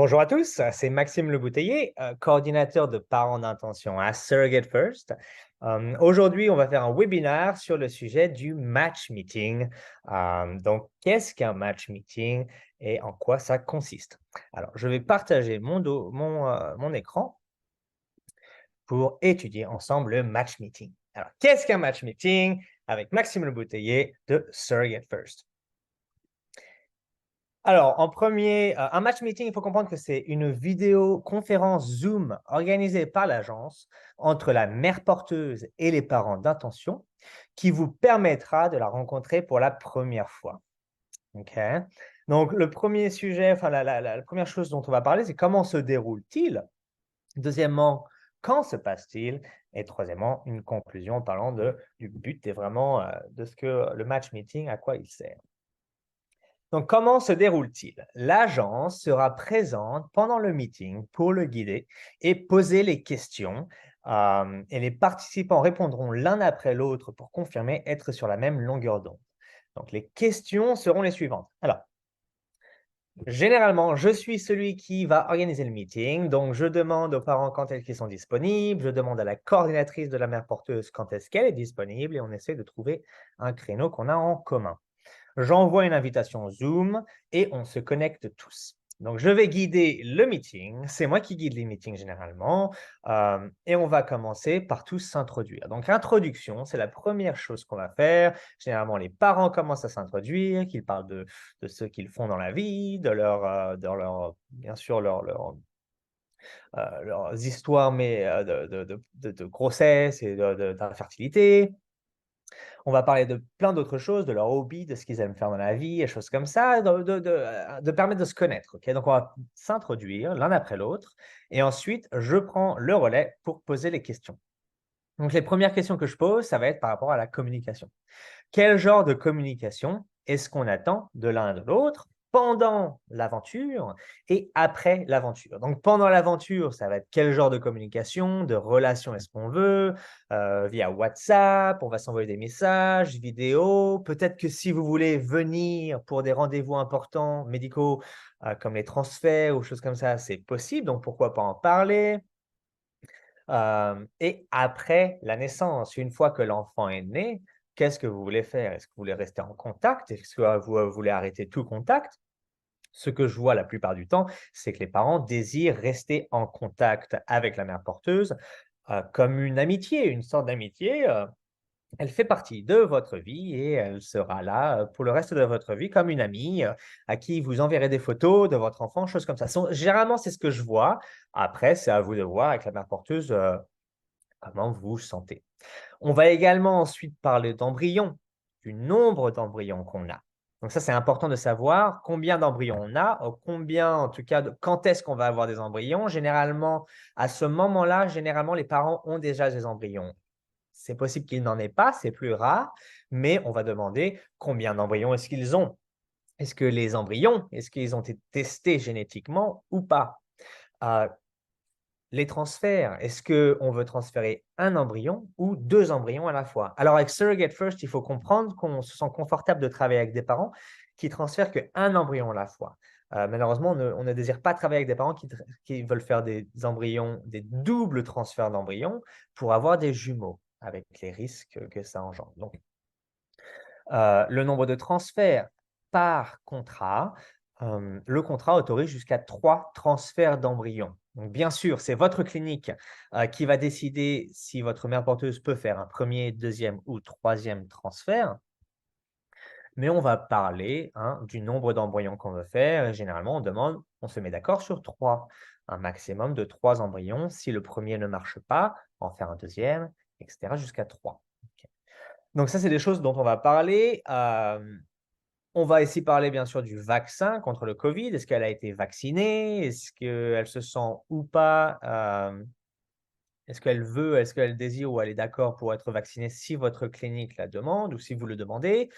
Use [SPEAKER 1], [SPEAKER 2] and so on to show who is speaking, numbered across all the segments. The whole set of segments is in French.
[SPEAKER 1] Bonjour à tous, c'est Maxime Le Bouteiller, coordinateur de parents d'intention à Surrogate First. Aujourd'hui, on va faire un webinaire sur le sujet du match meeting. Donc, qu'est-ce qu'un match meeting et en quoi ça consiste? Alors, je vais partager mon écran pour étudier ensemble le match meeting. Alors, qu'est-ce qu'un match meeting avec Maxime Le Bouteiller de Surrogate First? Alors, en premier, un match meeting, il faut comprendre que c'est une vidéoconférence Zoom organisée par l'agence entre la mère porteuse et les parents d'intention qui vous permettra de la rencontrer pour la première fois. OK? Donc, le premier sujet, enfin, la première chose dont on va parler, c'est comment se déroule-t-il? Deuxièmement, quand se passe-t-il? Et troisièmement, une conclusion en parlant du but et vraiment de ce que le match meeting, à quoi il sert. Donc, comment se déroule-t-il? L'agence sera présente pendant le meeting pour le guider et poser les questions. Et les participants répondront l'un après l'autre pour confirmer être sur la même longueur d'onde. Donc, les questions seront les suivantes. Alors, généralement, je suis celui qui va organiser le meeting. Donc, je demande aux parents quand est-ce qu'ils sont disponibles. Je demande à la coordinatrice de la mère porteuse quand est-ce qu'elle est disponible. Et on essaie de trouver un créneau qu'on a en commun. J'envoie une invitation Zoom et on se connecte tous. Donc, je vais guider le meeting. C'est moi qui guide les meetings généralement. Et on va commencer par tous s'introduire. Donc, introduction, c'est la première chose qu'on va faire. Généralement, les parents commencent à s'introduire, qu'ils parlent de ce qu'ils font dans la vie, bien sûr, leurs histoires mais, de grossesse et d'infertilité. On va parler de plein d'autres choses, de leurs hobbies, de ce qu'ils aiment faire dans la vie, et choses comme ça, de permettre de se connaître. Ok, donc, on va s'introduire l'un après l'autre et ensuite, je prends le relais pour poser les questions. Donc, les premières questions que je pose, ça va être par rapport à la communication. Quel genre de communication est-ce qu'on attend de l'un et de l'autre pendant l'aventure et après l'aventure? Donc, pendant l'aventure, ça va être quel genre de communication, de relation est-ce qu'on veut, via WhatsApp, on va s'envoyer des messages, vidéos. Peut-être que si vous voulez venir pour des rendez-vous importants médicaux, comme les transferts ou choses comme ça, c'est possible, donc pourquoi pas en parler? Et après la naissance, une fois que l'enfant est né, qu'est-ce que vous voulez faire? Est-ce que vous voulez rester en contact? Est-ce que vous voulez arrêter tout contact? Ce que je vois la plupart du temps, c'est que les parents désirent rester en contact avec la mère porteuse, comme une amitié, une sorte d'amitié. Elle fait partie de votre vie et elle sera là, pour le reste de votre vie comme une amie, à qui vous enverrez des photos de votre enfant, choses comme ça. Généralement, c'est ce que je vois. Après, c'est à vous de voir avec la mère porteuse, comment vous vous sentez. On va également ensuite parler d'embryons, du nombre d'embryons qu'on a. Donc ça, c'est important de savoir combien d'embryons on a, combien, en tout cas, quand est-ce qu'on va avoir des embryons. Généralement, à ce moment-là, généralement, les parents ont déjà des embryons. C'est possible qu'ils n'en aient pas, c'est plus rare, mais on va demander combien d'embryons est-ce qu'ils ont. Est-ce que les embryons, est-ce qu'ils ont été testés génétiquement ou pas? Euh, les transferts, est-ce qu'on veut transférer un embryon ou deux embryons à la fois? Alors, avec Surrogate First, il faut comprendre qu'on se sent confortable de travailler avec des parents qui transfèrent qu'un embryon à la fois. Malheureusement, on ne désire pas travailler avec des parents qui veulent faire des embryons, des doubles transferts d'embryons pour avoir des jumeaux, avec les risques que ça engendre. Donc, le nombre de transferts par contrat, le contrat autorise jusqu'à 3 transferts d'embryons. Donc, bien sûr, c'est votre clinique qui va décider si votre mère porteuse peut faire un premier, deuxième ou troisième transfert. Mais on va parler, du nombre d'embryons qu'on veut faire. Et généralement, on se met d'accord sur 3, un maximum de 3 embryons. Si le premier ne marche pas, en faire un deuxième, etc., jusqu'à 3. Ok. Donc ça, c'est des choses dont on va parler. On va ici parler bien sûr du vaccin contre le Covid. Est-ce qu'elle a été vaccinée? Est-ce qu'elle se sent ou pas? Est-ce qu'elle veut, est-ce qu'elle désire ou elle est d'accord pour être vaccinée si votre clinique la demande ou si vous le demandez?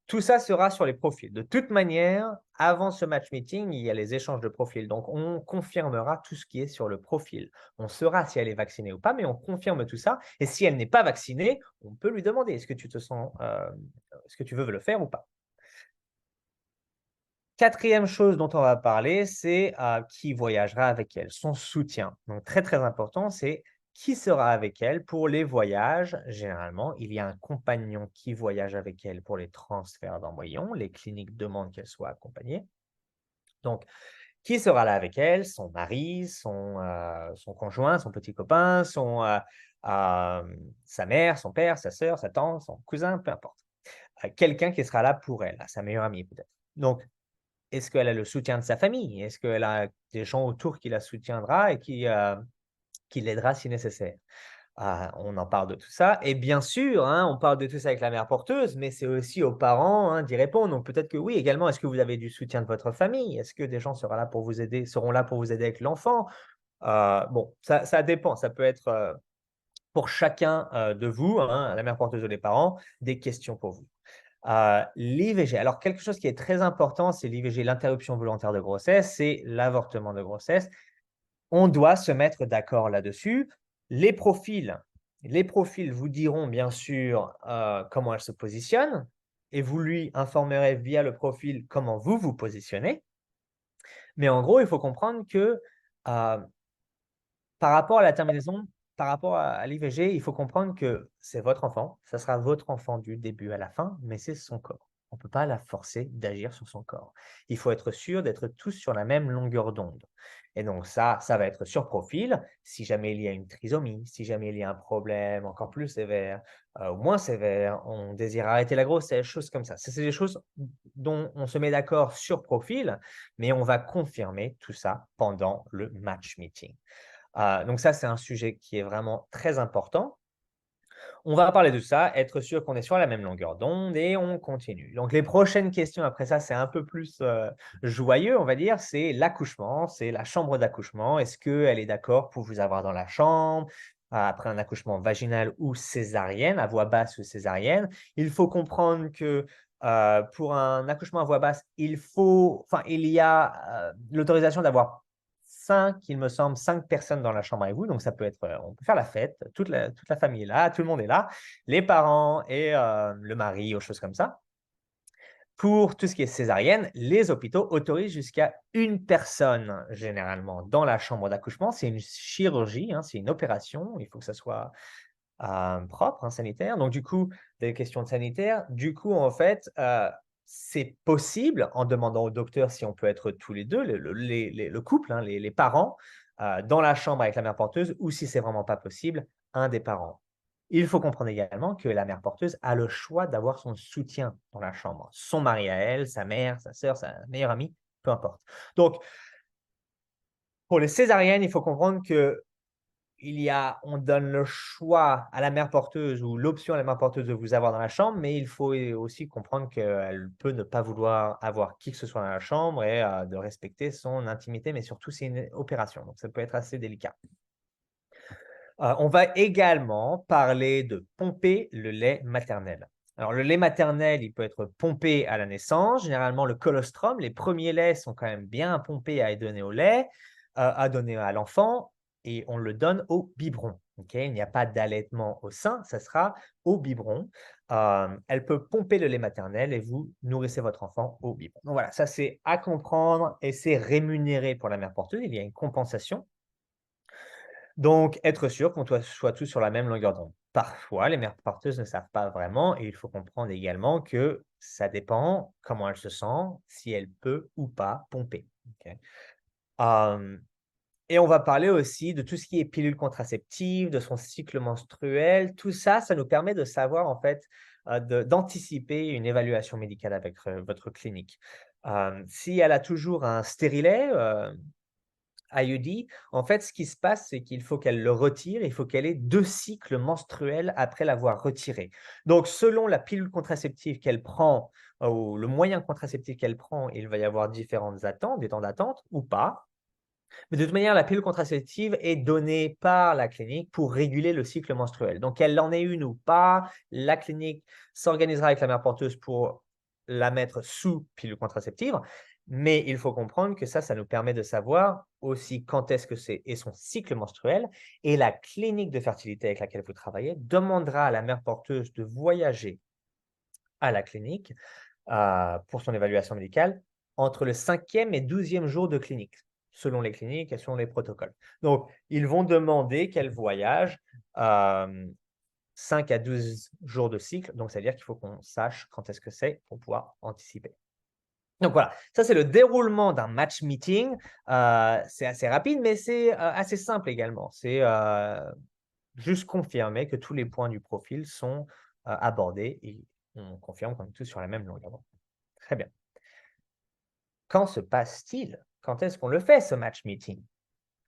[SPEAKER 1] Tout ça sera sur les profils. De toute manière, avant ce match meeting, il y a les échanges de profils. Donc, on confirmera tout ce qui est sur le profil. On saura si elle est vaccinée ou pas, mais on confirme tout ça. Et si elle n'est pas vaccinée, on peut lui demander, est-ce que tu te sens, est-ce que tu veux le faire ou pas? 4e chose dont on va parler, c'est qui voyagera avec elle, son soutien. Donc très, très important, c'est qui sera avec elle pour les voyages. Généralement, il y a un compagnon qui voyage avec elle pour les transferts d'embryons. Les cliniques demandent qu'elle soit accompagnée. Donc, qui sera là avec elle? Son mari, son conjoint, son petit copain, sa mère, son père, sa sœur, sa tante, son cousin, peu importe. Quelqu'un qui sera là pour elle, sa meilleure amie peut-être. Donc, est-ce qu'elle a le soutien de sa famille? Est-ce qu'elle a des gens autour qui la soutiendra et qui l'aidera si nécessaire? On en parle de tout ça et bien sûr, hein, on parle de tout ça avec la mère porteuse, mais c'est aussi aux parents, hein, d'y répondre. Donc peut-être que oui, également, est-ce que vous avez du soutien de votre famille? Est-ce que des gens seront là pour vous aider avec l'enfant? Bon, ça dépend. Ça peut être, pour chacun, de vous, hein, la mère porteuse ou les parents, des questions pour vous. L'IVG. Alors quelque chose qui est très important, c'est l'IVG, l'interruption volontaire de grossesse, c'est l'avortement de grossesse. On doit se mettre d'accord là-dessus. Les profils vous diront bien sûr, comment elles se positionnent et vous lui informerez via le profil comment vous vous positionnez. Mais en gros, il faut comprendre que, par rapport à la terminaison, par rapport à l'IVG, il faut comprendre que c'est votre enfant, ça sera votre enfant du début à la fin, mais c'est son corps. On ne peut pas la forcer d'agir sur son corps. Il faut être sûr d'être tous sur la même longueur d'onde. Et donc ça va être sur profil. Si jamais il y a une trisomie, si jamais il y a un problème encore plus sévère, ou moins sévère, on désire arrêter la grossesse, choses comme ça. C'est des choses dont on se met d'accord sur profil, mais on va confirmer tout ça pendant le match meeting. Donc ça, c'est un sujet qui est vraiment très important. On va parler de ça, être sûr qu'on est sur la même longueur d'onde et on continue. Donc les prochaines questions après ça, c'est un peu plus, joyeux, on va dire, c'est l'accouchement, c'est la chambre d'accouchement. Est-ce qu'elle est d'accord pour vous avoir dans la chambre, après un accouchement vaginal ou césarienne, à voix basse ou césarienne? Il faut comprendre que, pour un accouchement à voix basse, il y a, l'autorisation d'avoir 5, il me semble, 5 personnes dans la chambre avec vous. Donc, ça peut être, on peut faire la fête, toute la famille est là, tout le monde est là, les parents et le mari, ou choses comme ça. Pour tout ce qui est césarienne, les hôpitaux autorisent jusqu'à une personne, généralement, dans la chambre d'accouchement. C'est une chirurgie, hein, c'est une opération. Il faut que ça soit propre, hein, sanitaire. Donc, du coup, des questions de sanitaire. Du coup, en fait, c'est possible, en demandant au docteur si on peut être tous les deux, le couple, hein, les parents, dans la chambre avec la mère porteuse, ou si c'est vraiment pas possible, un des parents. Il faut comprendre également que la mère porteuse a le choix d'avoir son soutien dans la chambre. Son mari à elle, sa mère, sa sœur, sa meilleure amie, peu importe. Donc, pour les césariennes, il faut comprendre que on donne le choix à la mère porteuse ou l'option à la mère porteuse de vous avoir dans la chambre, mais il faut aussi comprendre qu'elle peut ne pas vouloir avoir qui que ce soit dans la chambre et de respecter son intimité, mais surtout c'est une opération, donc ça peut être assez délicat. On va également parler de pomper le lait maternel. Alors le lait maternel, il peut être pompé à la naissance. Généralement, le colostrum, les premiers laits sont quand même bien pompés à donner au lait, à donner à l'enfant et on le donne au biberon. Il n'y a pas d'allaitement au sein, ça sera au biberon. Elle peut pomper le lait maternel et vous nourrissez votre enfant au biberon. Donc voilà, ça c'est à comprendre et c'est rémunéré pour la mère porteuse. Il y a une compensation. Donc, être sûr qu'on soit tous sur la même longueur d'onde. Parfois, les mères porteuses ne savent pas vraiment et il faut comprendre également que ça dépend comment elle se sent, si elle peut ou pas pomper. OK? Hem Et on va parler aussi de tout ce qui est pilule contraceptive, de son cycle menstruel. Tout ça, ça nous permet de savoir en fait, d'anticiper une évaluation médicale avec, votre clinique. Si elle a toujours un stérilet, IUD, en fait, ce qui se passe, c'est qu'il faut qu'elle le retire, il faut qu'elle ait 2 cycles menstruels après l'avoir retiré. Donc selon la pilule contraceptive qu'elle prend, ou le moyen contraceptif qu'elle prend, il va y avoir différentes attentes, des temps d'attente ou pas. Mais de toute manière, la pilule contraceptive est donnée par la clinique pour réguler le cycle menstruel. Donc qu'elle en ait une ou pas, la clinique s'organisera avec la mère porteuse pour la mettre sous pilule contraceptive. Mais il faut comprendre que ça nous permet de savoir aussi quand est-ce que c'est et son cycle menstruel. Et la clinique de fertilité avec laquelle vous travaillez demandera à la mère porteuse de voyager à la clinique pour son évaluation médicale entre le 5e et 12e jour de clinique, selon les cliniques et selon les protocoles. Donc, ils vont demander qu'elle voyage 5 à 12 jours de cycle. Donc, c'est-à-dire qu'il faut qu'on sache quand est-ce que c'est pour pouvoir anticiper. Donc voilà, ça c'est le déroulement d'un match meeting. C'est assez rapide, mais c'est assez simple également. C'est juste confirmer que tous les points du profil sont abordés et on confirme qu'on est tous sur la même longueur d'onde. Très bien. Quand se passe-t-il? Quand est-ce qu'on le fait, ce match meeting?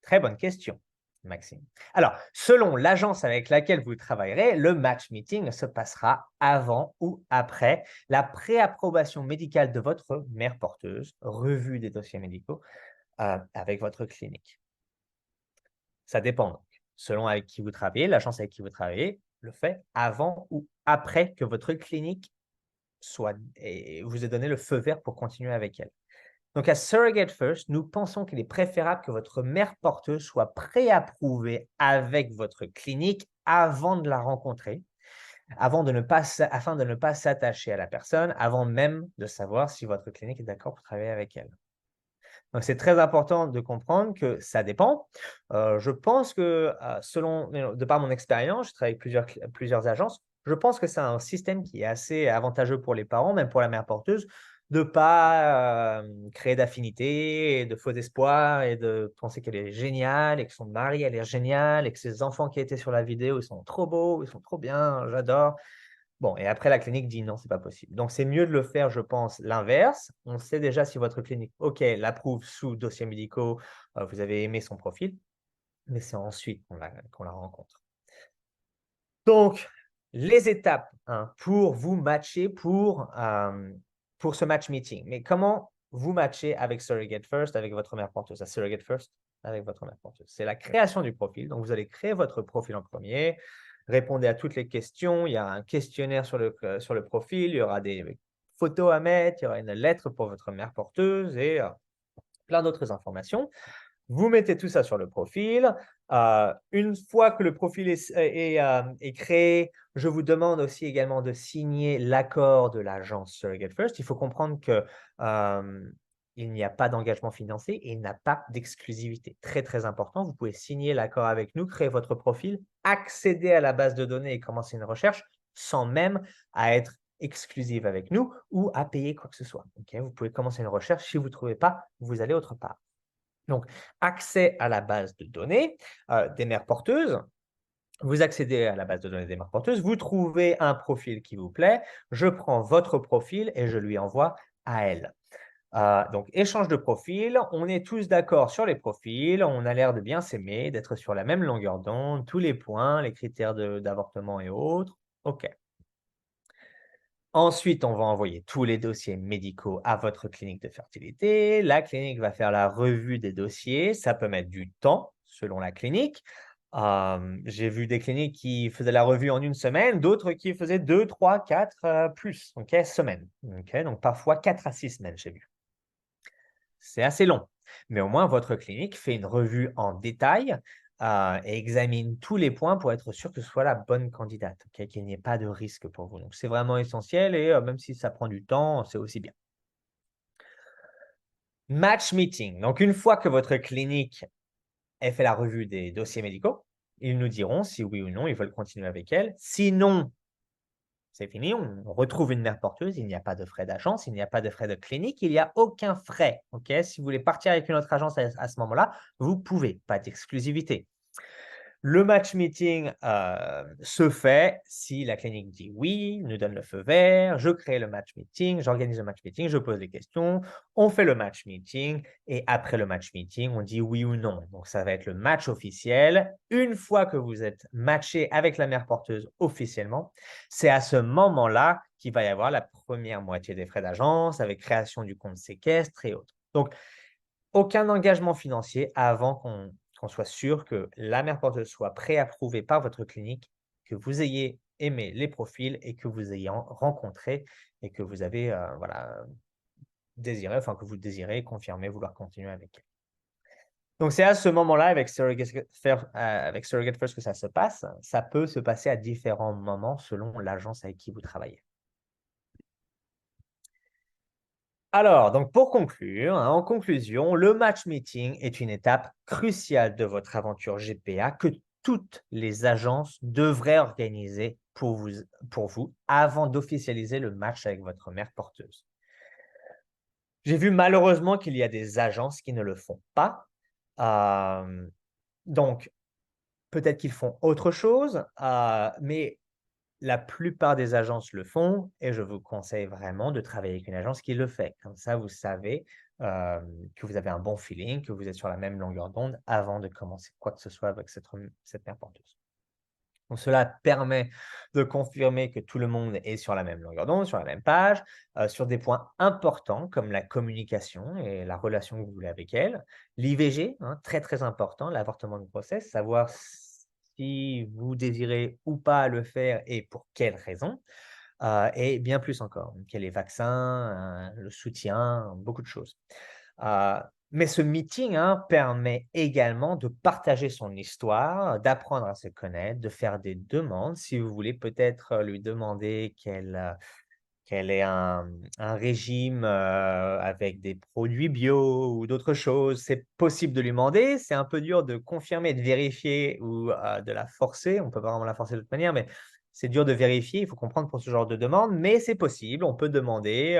[SPEAKER 1] Très bonne question, Maxime. Alors, selon l'agence avec laquelle vous travaillerez, le match meeting se passera avant ou après la préapprobation médicale de votre mère porteuse, revue des dossiers médicaux avec votre clinique. Ça dépend donc. Selon avec qui vous travaillez, l'agence avec qui vous travaillez le fait avant ou après que votre clinique vous ait donné le feu vert pour continuer avec elle. Donc, à Surrogate First, nous pensons qu'il est préférable que votre mère porteuse soit préapprouvée avec votre clinique avant de la rencontrer, afin de ne pas s'attacher à la personne, avant même de savoir si votre clinique est d'accord pour travailler avec elle. Donc, c'est très important de comprendre que ça dépend. Je pense que, de par mon expérience, je travaille avec plusieurs agences, je pense que c'est un système qui est assez avantageux pour les parents, même pour la mère porteuse, de ne pas créer d'affinité et de faux espoirs et de penser qu'elle est géniale et que son mari a l'air génial et que ses enfants qui étaient sur la vidéo, ils sont trop beaux, ils sont trop bien, j'adore. Bon, et après, la clinique dit non, c'est pas possible. Donc, c'est mieux de le faire, je pense, l'inverse. On sait déjà si votre clinique, OK, l'approuve sous dossiers médicaux, vous avez aimé son profil, mais c'est ensuite qu'on la rencontre. Donc, les étapes pour vous matcher pour ce match meeting. Mais comment vous matcher avec Surrogate First, avec votre mère porteuse? À Surrogate First, avec votre mère porteuse. C'est la création du profil. Donc, vous allez créer votre profil en premier, répondez à toutes les questions. Il y a un questionnaire sur le profil, il y aura des photos à mettre, il y aura une lettre pour votre mère porteuse et plein d'autres informations. Vous mettez tout ça sur le profil. Une fois que le profil est créé, je vous demande aussi également de signer l'accord de l'agence Surrogate First. Il faut comprendre que il n'y a pas d'engagement financier et il n'a pas d'exclusivité. Très, très important. Vous pouvez signer l'accord avec nous, créer votre profil, accéder à la base de données et commencer une recherche sans même à être exclusive avec nous ou à payer quoi que ce soit. Okay, vous pouvez commencer une recherche. Si vous ne trouvez pas, vous allez autre part. Donc, accès à la base de données des mères porteuses. Vous accédez à la base de données des mères porteuses, vous trouvez un profil qui vous plaît, je prends votre profil et je lui envoie à elle. Donc, échange de profils, on est tous d'accord sur les profils, on a l'air de bien s'aimer, d'être sur la même longueur d'onde, tous les points, les critères d'avortement et autres. OK. Ensuite, on va envoyer tous les dossiers médicaux à votre clinique de fertilité. La clinique va faire la revue des dossiers. Ça peut mettre du temps selon la clinique. J'ai vu des cliniques qui faisaient la revue en une semaine, d'autres qui faisaient 2, 3, 4 plus, semaines. Donc, parfois 4 à 6 semaines, j'ai vu. C'est assez long, mais au moins votre clinique fait une revue en détail et examine tous les points pour être sûr que ce soit la bonne candidate, qu'il n'y ait pas de risque pour vous. Donc, c'est vraiment essentiel et même si ça prend du temps, c'est aussi bien. Match meeting. Donc, une fois que votre clinique ait fait la revue des dossiers médicaux, ils nous diront si oui ou non ils veulent continuer avec elle. Sinon, c'est fini, on retrouve une mère porteuse, il n'y a pas de frais d'agence, il n'y a pas de frais de clinique, il n'y a aucun frais. Si vous voulez partir avec une autre agence à ce moment-là, vous pouvez, pas d'exclusivité. Le match meeting se fait si la clinique dit oui, nous donne le feu vert, je crée le match meeting, j'organise le match meeting, je pose des questions, on fait le match meeting et après le match meeting, on dit oui ou non. Donc, ça va être le match officiel. Une fois que vous êtes matché avec la mère porteuse officiellement, c'est à ce moment-là qu'il va y avoir la première moitié des frais d'agence avec création du compte séquestre et autres. Donc, aucun engagement financier avant qu'on soit sûr que la mère porteuse soit préapprouvée par votre clinique, que vous ayez aimé les profils et que vous ayez rencontré et que vous avez désiré, que vous désirez confirmer, vouloir continuer avec elle. Donc, c'est à ce moment-là, avec Surrogate First, que ça se passe. Ça peut se passer à différents moments selon l'agence avec qui vous travaillez. Alors, donc pour conclure, hein, en conclusion, le match meeting est une étape cruciale de votre aventure GPA que toutes les agences devraient organiser pour vous avant d'officialiser le match avec votre mère porteuse. J'ai vu malheureusement qu'il y a des agences qui ne le font pas. Donc, peut-être qu'ils font autre chose, mais la plupart des agences le font et je vous conseille vraiment de travailler avec une agence qui le fait. Comme ça, vous savez que vous avez un bon feeling, que vous êtes sur la même longueur d'onde avant de commencer quoi que ce soit avec cette mère porteuse. Donc, cela permet de confirmer que tout le monde est sur la même longueur d'onde, sur la même page, sur des points importants comme la communication et la relation que vous voulez avec elle. L'IVG, hein, très très important, l'avortement de grossesse, savoir si vous désirez ou pas le faire et pour quelles raisons, et bien plus encore, quels les vaccins, le soutien, beaucoup de choses. Mais ce meeting, hein, permet également de partager son histoire, d'apprendre à se connaître, de faire des demandes. Si vous voulez peut-être lui demander qu'elle ait un régime avec des produits bio ou d'autres choses, c'est possible de lui demander. C'est un peu dur de confirmer, de vérifier ou de la forcer. On ne peut pas vraiment la forcer de toute manière, mais c'est dur de vérifier. Il faut comprendre pour ce genre de demande, mais c'est possible. On peut demander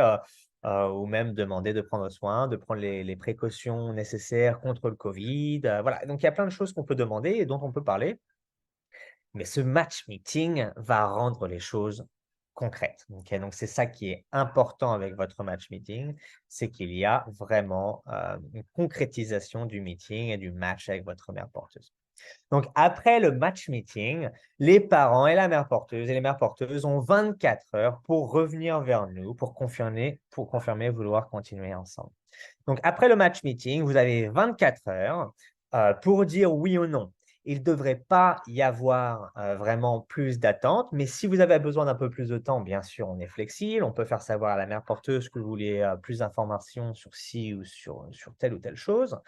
[SPEAKER 1] ou même demander de prendre soin, de prendre les précautions nécessaires contre le Covid. Voilà. Donc, il y a plein de choses qu'on peut demander et dont on peut parler. Mais ce match meeting va rendre les choses concrètes. Okay? Donc, c'est ça qui est important avec votre match meeting, c'est qu'il y a vraiment une concrétisation du meeting et du match avec votre mère porteuse. Donc, après le match meeting, les parents et la mère porteuse et les mères porteuses ont 24 heures pour revenir vers nous pour confirmer vouloir continuer ensemble. Donc, après le match meeting, vous avez 24 heures pour dire oui ou non. Il ne devrait pas y avoir vraiment plus d'attente, mais si vous avez besoin d'un peu plus de temps, bien sûr, on est flexible. On peut faire savoir à la mère porteuse que vous voulez plus d'informations sur ci ou sur telle ou telle chose.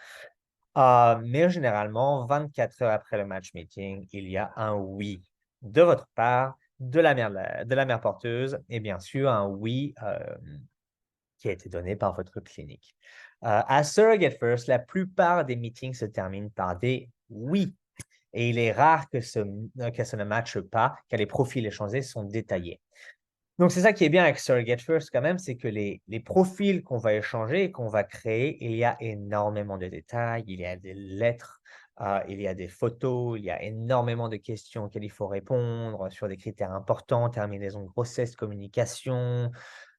[SPEAKER 1] Mais généralement, 24 heures après le match meeting, il y a un oui de votre part, de la mère porteuse, et bien sûr un oui qui a été donné par votre clinique. À Surrogate First, la plupart des meetings se terminent par des oui. Et il est rare que ça ne matche pas, car les profils échangés sont détaillés. Donc, c'est ça qui est bien avec Surrogate First quand même, c'est que les profils qu'on va échanger et qu'on va créer, il y a énormément de détails, il y a des lettres, il y a des photos, il y a énormément de questions auxquelles il faut répondre sur des critères importants, terminaison de grossesse, communication,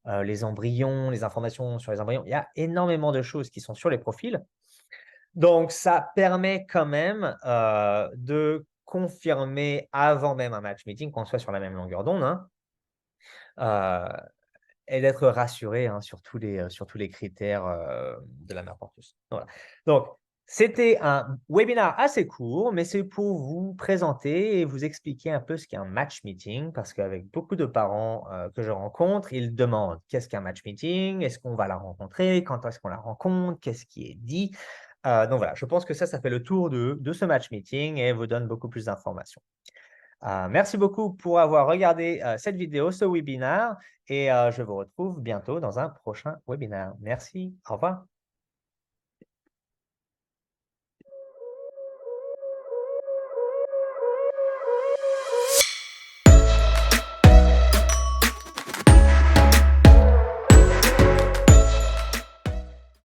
[SPEAKER 1] les embryons, les informations sur les embryons. Il y a énormément de choses qui sont sur les profils. Donc, ça permet quand même de confirmer avant même un match meeting qu'on soit sur la même longueur d'onde, hein, et d'être rassuré hein, sur tous les critères de la mère porteuse. Voilà. Donc, c'était un webinaire assez court, mais c'est pour vous présenter et vous expliquer un peu ce qu'est un match meeting, parce qu'avec beaucoup de parents que je rencontre, ils demandent qu'est-ce qu'un match meeting, est-ce qu'on va la rencontrer, quand est-ce qu'on la rencontre, qu'est-ce qui est dit. Donc voilà, je pense que ça fait le tour de ce match meeting et vous donne beaucoup plus d'informations. Merci beaucoup pour avoir regardé cette vidéo, ce webinaire, et je vous retrouve bientôt dans un prochain webinaire. Merci, au revoir.